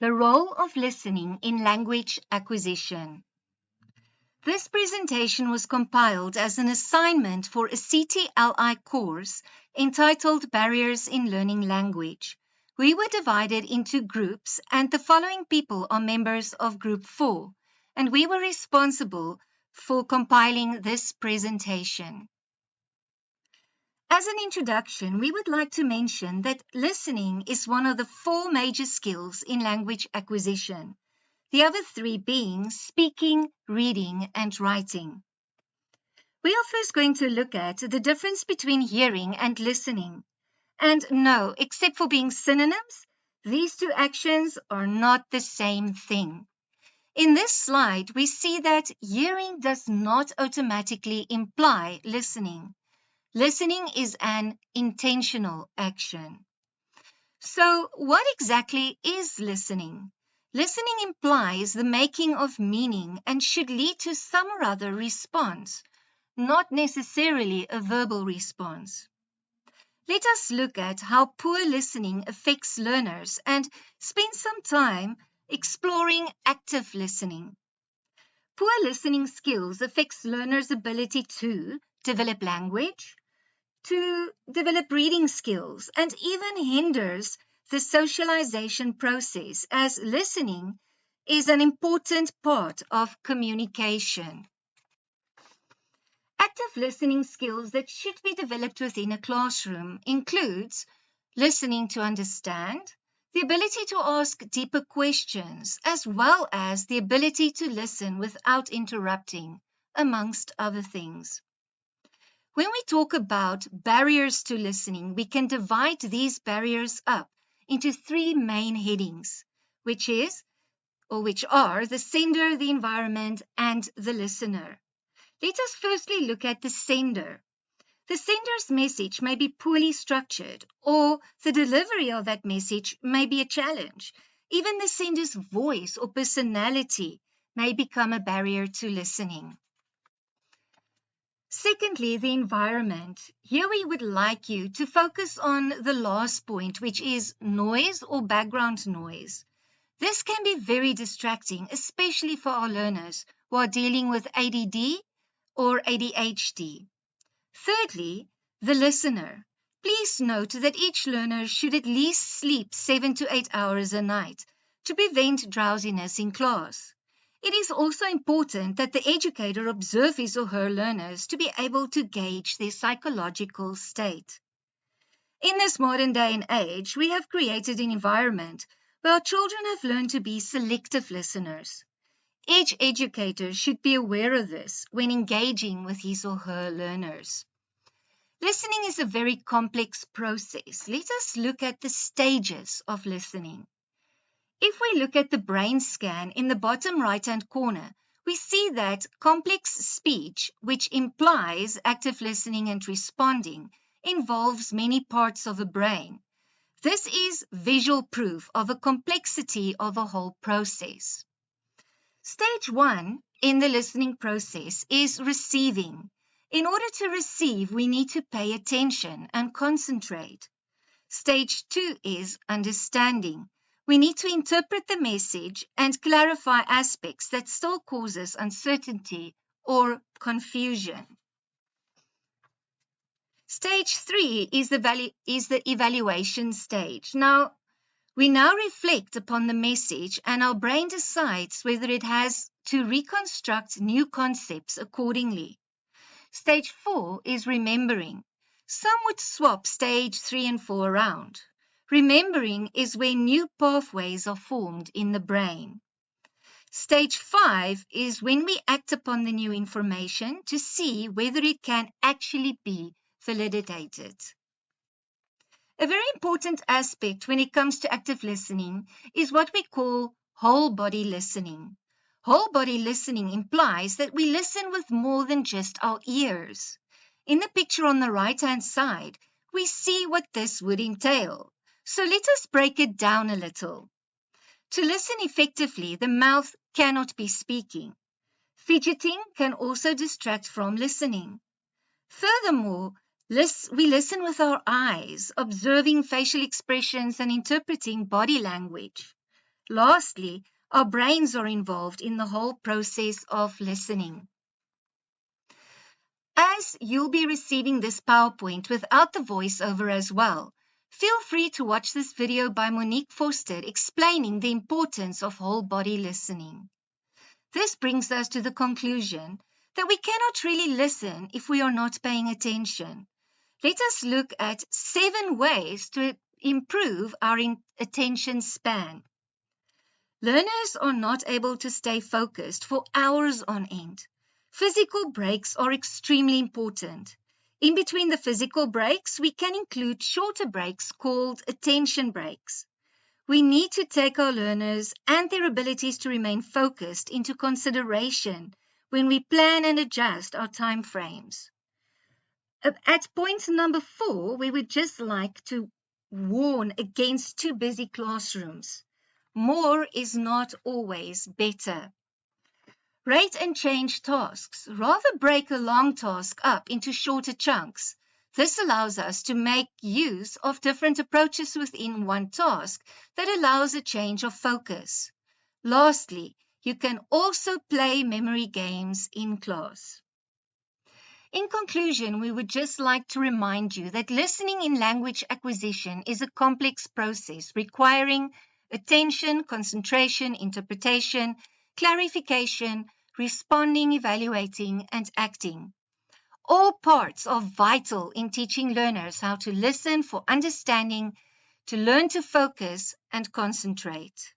The role of listening in language acquisition. This presentation was compiled as an assignment for a CTLI course entitled Barriers in Learning Language. We were divided into groups, and the following people are members of Group 4, and we were responsible for compiling this presentation. As an introduction, we would like to mention that listening is one of the 4 major skills in language acquisition, the other 3 being speaking, reading, and writing. We are first going to look at the difference between hearing and listening. And no, except for being synonyms, these 2 actions are not the same thing. In this slide, we see that hearing does not automatically imply listening. Listening is an intentional action. So, what exactly is listening? Listening implies the making of meaning and should lead to some or other response, not necessarily a verbal response. Let us look at how poor listening affects learners and spend some time exploring active listening. Poor listening skills affects learners' ability to develop language, to develop reading skills, and even hinders the socialization process, as listening is an important part of communication. Active listening skills that should be developed within a classroom includes listening to understand, the ability to ask deeper questions, as well as the ability to listen without interrupting, amongst other things. When we talk about barriers to listening, we can divide these barriers up into 3 main headings, which are the sender, the environment, and the listener. Let us firstly look at the sender. The sender's message may be poorly structured, or the delivery of that message may be a challenge. Even the sender's voice or personality may become a barrier to listening. Secondly, the environment. Here we would like you to focus on the last point, which is noise or background noise. This can be very distracting, especially for our learners who are dealing with ADD or ADHD. Thirdly, the listener. Please note that each learner should at least sleep 7 to 8 hours a night to prevent drowsiness in class. It is also important that the educator observe his or her learners to be able to gauge their psychological state. In this modern day and age, we have created an environment where our children have learned to be selective listeners. Each educator should be aware of this when engaging with his or her learners. Listening is a very complex process. Let us look at the stages of listening. If we look at the brain scan in the bottom right-hand corner, we see that complex speech, which implies active listening and responding, involves many parts of the brain. This is visual proof of a complexity of a whole process. Stage 1 in the listening process is receiving. In order to receive, we need to pay attention and concentrate. Stage 2 is understanding. We need to interpret the message and clarify aspects that still causes uncertainty or confusion. Stage 3 is the evaluation stage. We now reflect upon the message and our brain decides whether it has to reconstruct new concepts accordingly. Stage 4 is remembering. Some would swap stage 3 and 4 around. Remembering is where new pathways are formed in the brain. Stage 5 is when we act upon the new information to see whether it can actually be validated. A very important aspect when it comes to active listening is what we call whole body listening. Whole body listening implies that we listen with more than just our ears. In the picture on the right-hand side, we see what this would entail. So let us break it down a little. To listen effectively, the mouth cannot be speaking. Fidgeting can also distract from listening. Furthermore, we listen with our eyes, observing facial expressions and interpreting body language. Lastly, our brains are involved in the whole process of listening. As you'll be receiving this PowerPoint without the voiceover as well, feel free to watch this video by Monique Forster explaining the importance of whole body listening. This brings us to the conclusion that we cannot really listen if we are not paying attention. Let us look at 7 ways to improve our attention span. Learners are not able to stay focused for hours on end. Physical breaks are extremely important. In between the physical breaks, we can include shorter breaks called attention breaks. We need to take our learners and their abilities to remain focused into consideration when we plan and adjust our time frames. At point number 4, we would just like to warn against too busy classrooms. More is not always better. Rate and change tasks. Rather break a long task up into shorter chunks. This allows us to make use of different approaches within one task that allows a change of focus. Lastly, you can also play memory games in class. In conclusion, we would just like to remind you that listening in language acquisition is a complex process requiring attention, concentration, interpretation, clarification, responding, evaluating, and acting. All parts are vital in teaching learners how to listen for understanding, to learn to focus and concentrate.